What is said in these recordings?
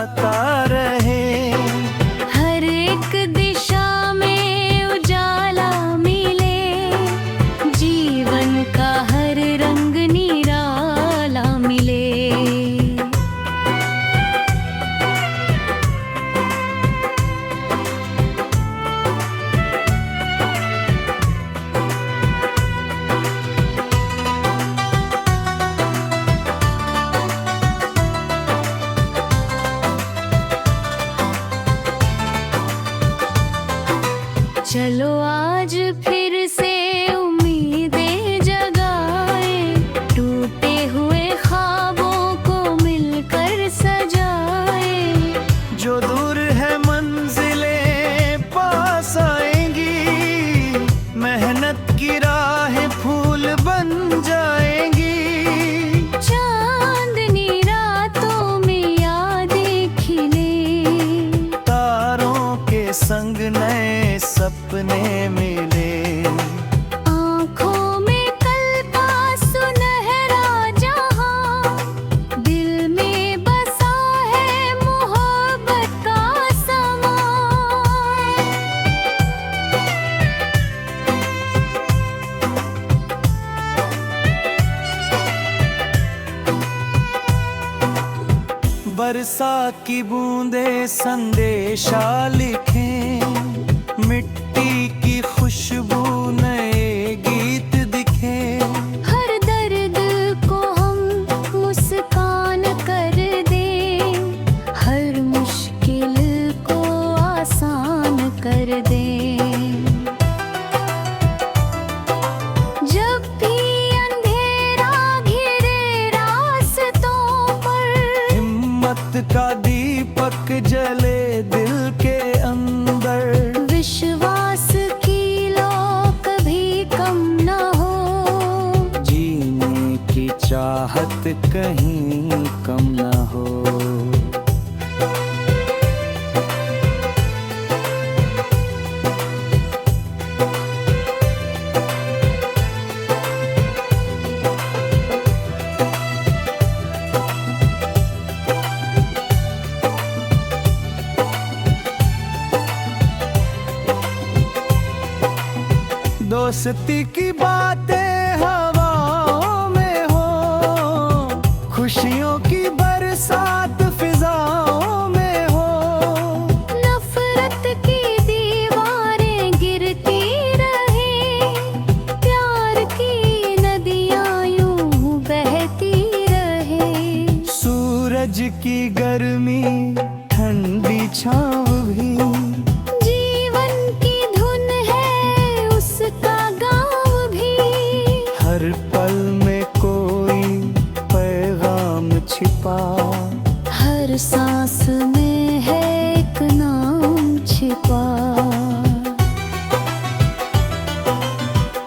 जगाता रहे। हर एक दिशा में उजाला मिले, जीवन का हर रंग निराला मिले। चलो आज फिर से उम्मीदें जगाए, टूटे हुए ख्वाबों को मिलकर सजाए। जो दूर है मंजिलें पास आएंगी, मेहनत की राहें फूल बन जाएंगी। चांदनी रातों में यादें खिले, तारों के संग नए सपने मिले। आँखों में कल का सुनहरा जहां, दिल में बसा है मोहब्बत का समा। बरसा की बूंदें संदेशा लिखें, मिट्टी की खुशबू नए गीत दिखे। हर दर्द को हम मुस्कान कर दें, हर मुश्किल को आसान कर दें। जब भी अंधेरा घिरे रास्तों पर, हिम्मत का दीपक जले दिल के अंदर। विश्वास की लो कभी कम न हो, जीने की चाहत कहीं कम न हो। दोस्ती की बातें हवाओं में हो, खुशियों की बरसात फिजाओं में हो। नफरत की दीवारें गिरती रहे, प्यार की नदियां यूं बहती रहे। सूरज की गर्मी ठंडी छाँव भी, जीवन की धुन है उसका गाँव भी। हर पल में कोई पैगाम छिपा, हर सांस में है एक नाम छिपा।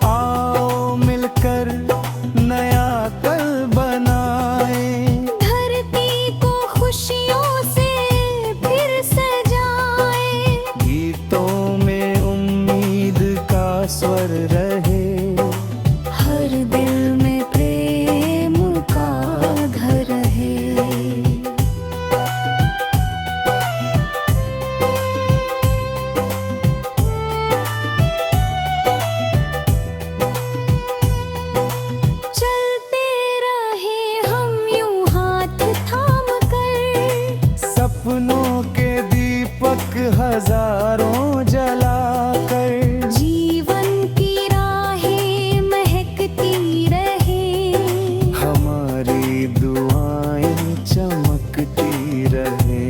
आओ मिलकर नया कल बनाए, धरती को खुशियों से फिर सजाए। गीतों में उम्मीद का स्वर रहे, हर दिल में प्रेम का घर है। चलते रहे हम यूं हाथ थाम कर, सपनों के दीपक हजारों जलाकर। जीवन की राहें महकती रहे, हमारी दुआएं चमकती रहे।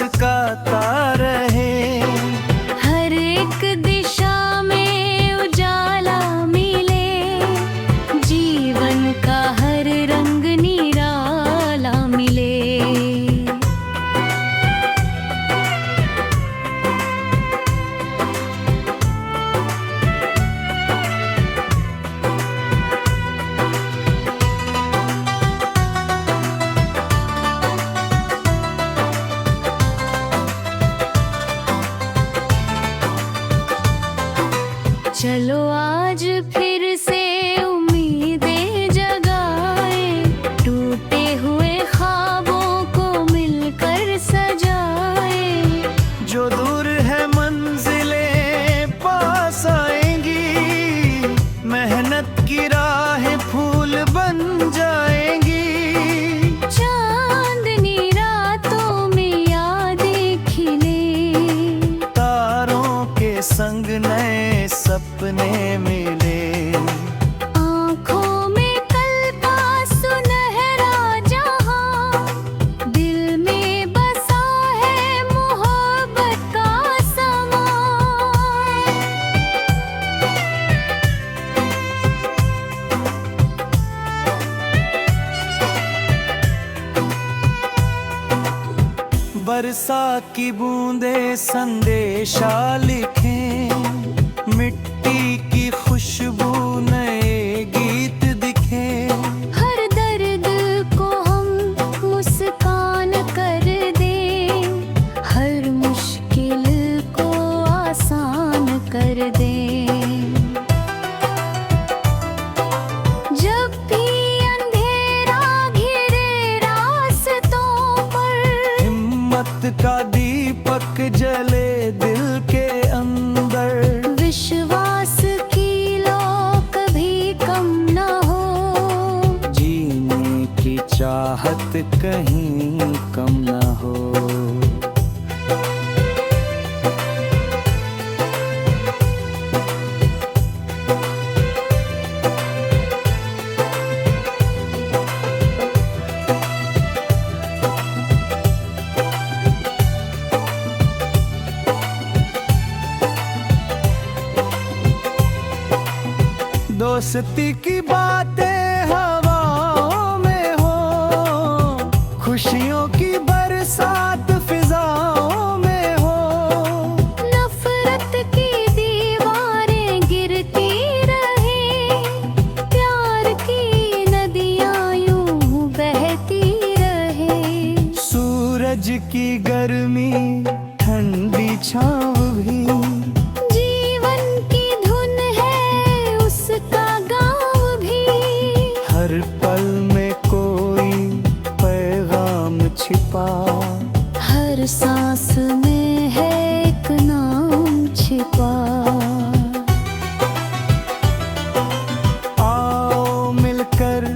मुस्काता रहे। हर एक दिशा में उजाला मिले, जीवन का हर रंग निराला मिले। चलो आज फिर से उम्मीदें जगाए, टूटे हुए ख्वाबों को मिलकर सजाए। जो दूर है मंजिलें पास आएंगी, मेहनत की राहें फूल बन जाएंगी। चांदनी रातों में यादें खिले, तारों के संग नए सपने मिले। आँखों में कल का सुनहरा जहां, दिल में बसा है मोहब्बत का समा। बरसा की बूंदे संदेशा लिखें, मिट्टी की खुशबू नए गीत दिखे। हर दर्द को हम मुस्कान कर दें, हर मुश्किल को आसान कर दें। जब भी अंधेरा घिरे रास्तों पर, हिम्मत का दीपक जले दिल के अंदर। विश्वास की लो कभी कम न हो, जीने की चाहत कहीं कम न हो। दोस्ती की बातें हवाओं में हो, खुशियों की बरसात फिजाओं में हो। नफरत की दीवारें गिरती रहे, प्यार की नदियां यूं बहती रहे। सूरज की गर्मी ठंडी छाँव भी, जीवन की धुन है उसका गाँव भी। हर पल में कोई पैगाम छिपा, हर सांस में है एक नाम छिपा। आओ मिलकर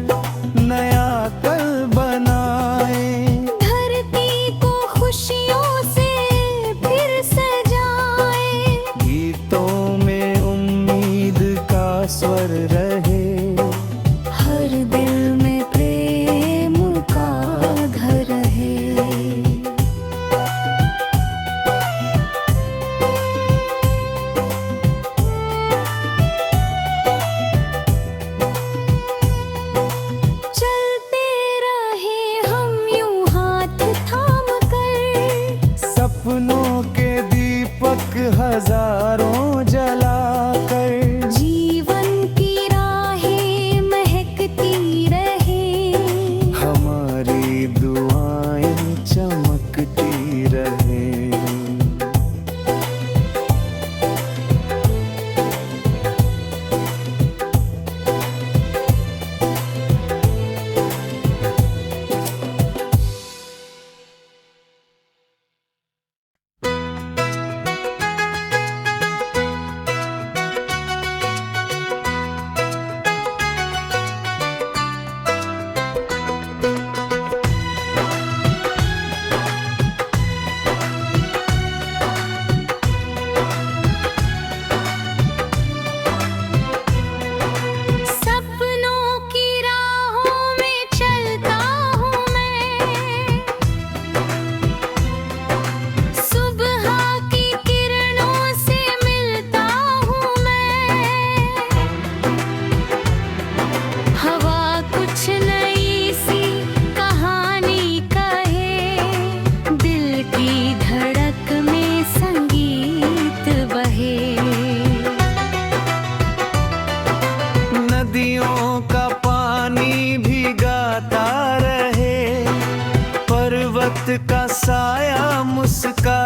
नया कल बनाए, धरती को खुशियों से फिर सजाए। गीतों में उम्मीद का स्वर रहे, हर दिल में प्रेम का घर है।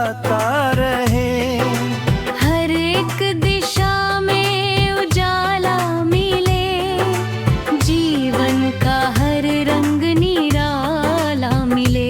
बरसाता रहे। हर एक दिशा में उजाला मिले, जीवन का हर रंग निराला मिले।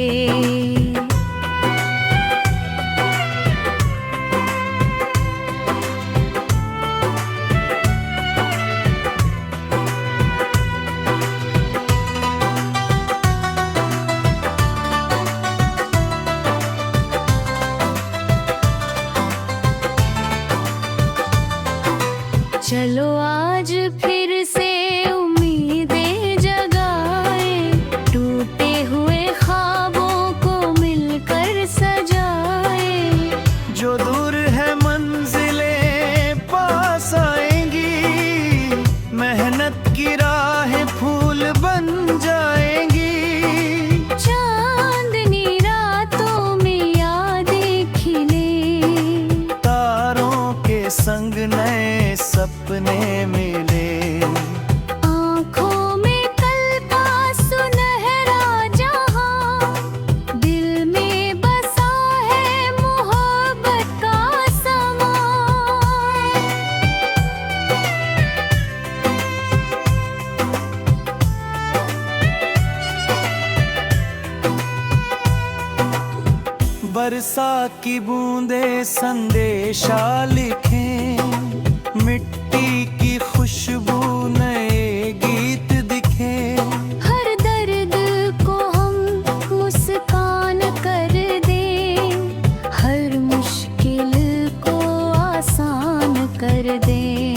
चलो आज फिर से उम्मीदें जगाए, टूटे हुए ख्वाबों को मिलकर सजाए। जो दूर है मंजिलें पास आएंगी, मेहनत की राहें फूल बन जाएंगी। चांदनी रातों में यादें खिले, तारों के संग नए सपने मिले। आँखों में कल का सुनहरा जहां, दिल में बसा है मोहब्बत का समा। बरसा की बूंदे संदेशा लिखें, मिट्टी की खुशबू नए गीत दिखे। हर दर्द को हम मुस्कान कर दें, हर मुश्किल को आसान कर दें।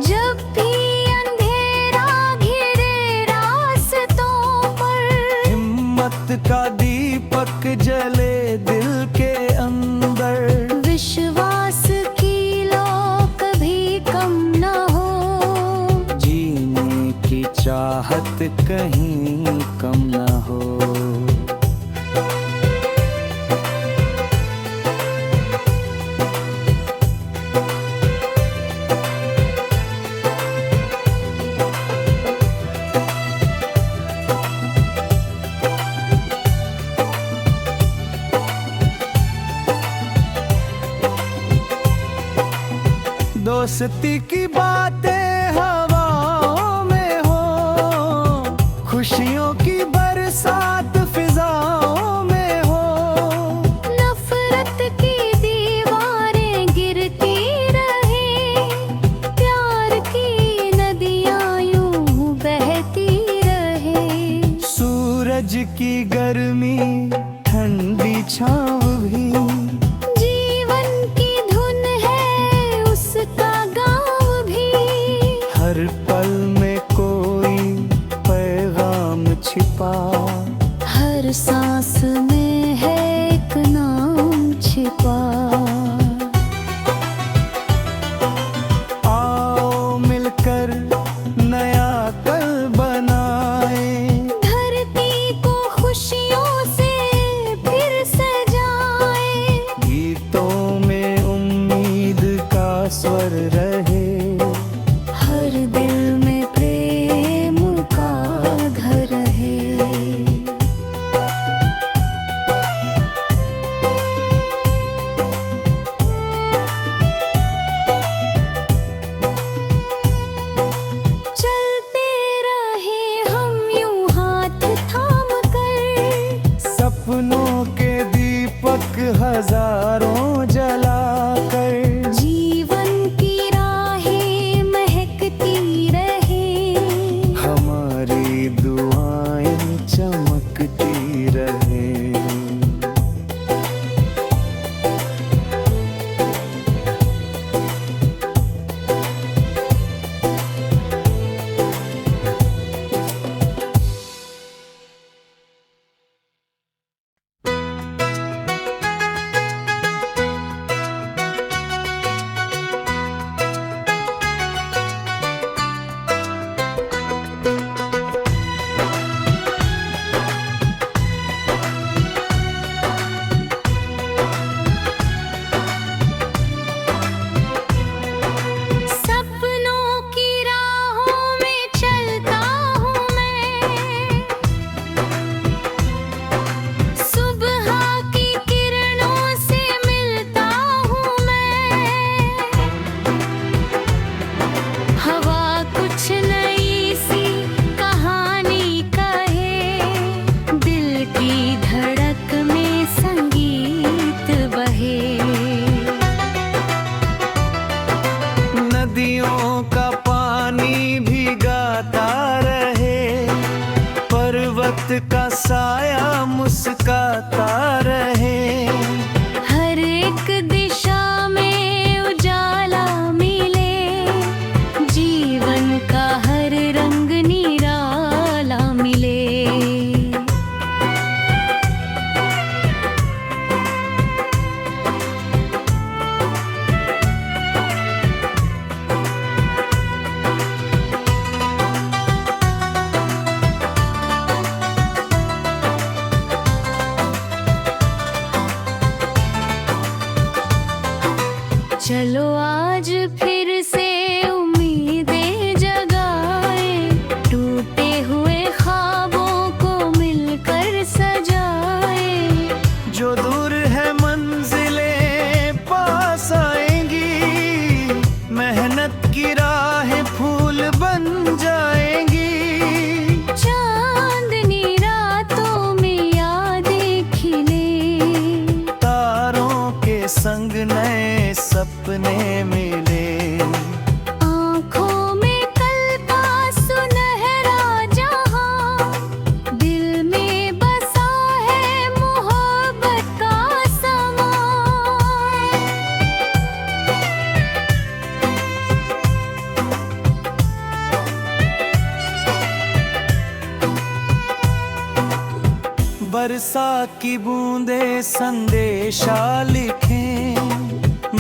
जब भी अंधेरा घिरे रास्तों पर, हिम्मत का दीपक जले दिल के अंदर। विश्वास की लो कभी कम न हो, जीने की चाहत कहीं कम न हो। दोस्ती की बातें हवाओं में हो, खुशियों की बरसात फिजाओं में हो। नफरत की दीवारें गिरती रहे, प्यार की नदियां यूं बहती रहे। सूरज की गर्मी ठंडी छाँव भी, जीवन की धुन है उसका गाँव भी। हर पल में कोई पैगाम छिपा, हर सांस में है एक नाम छिपा। आओ मिलकर नया कल बनाए, धरती को खुशियों से फिर सजाए। गीतों में उम्मीद का स्वर रहे, हर दिल में प्रेम का घर है। चलते रहे हम यूं हाथ थाम कर, सपनों के दीपक हजारों जलाकर। जीवन की राहें महकती रहे, हमारी दुआएं चमकती रहे। मुस्काता रहे। हर एक दिशा में उजाला मिले, जीवन का हर रंग निराला मिले। चलो आज फिर से उम्मीदें जगाए, टूटे हुए ख्वाबों को मिलकर सजाए। जो दूर है मंजिलें पास आएंगी, मेहनत की राहें फूल बन जाएंगी। चांदनी रातों में यादें खिले, तारों के संग नए सपने मिले। आँखों में कल का सुनहरा जहां, दिल में बसा है मोहब्बत का समा। बरसा की बूंदे संदेशा लिखें,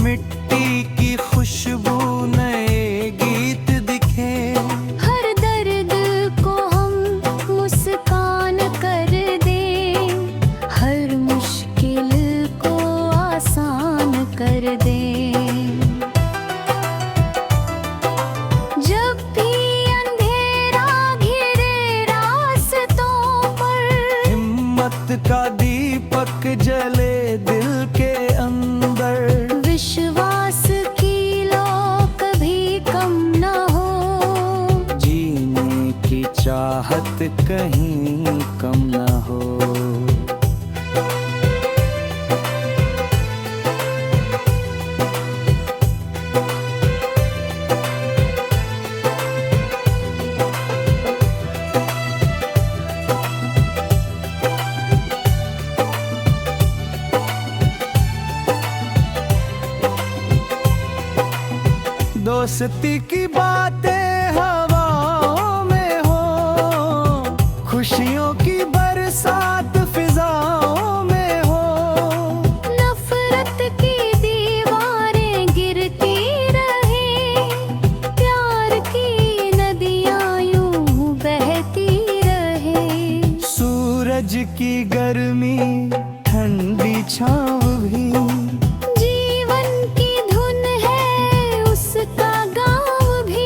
मिट्टी की खुशबू नए गीत दिखे। हर दर्द को हम मुस्कान कर दें, हर मुश्किल को आसान कर दें। जब भी अंधेरा घिरे रास्तों पर, हिम्मत का दीपक जले दिल के अंदर। विश्वास की लो कभी कम न हो, जीने की चाहत कहीं कम न हो। दोस्ती की बातें हवाओं में हो, खुशियों की बरसात फिजाओं में हो। नफरत की दीवारें गिरती रहे, प्यार की नदियां यूं बहती रहे। सूरज की गर्मी ठंडी छाँव भी, जीवन की धुन है उसका गाँव भी।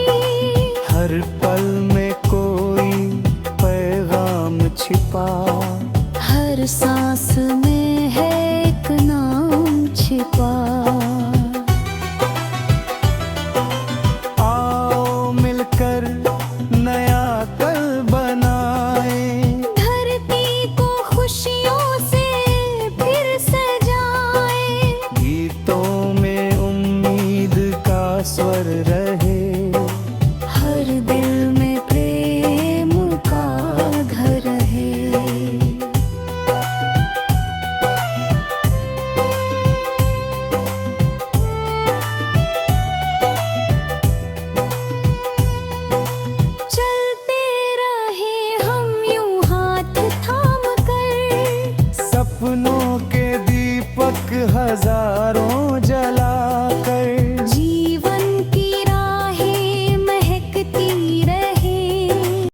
हर पल में कोई पैगाम छिपा, हर सांस में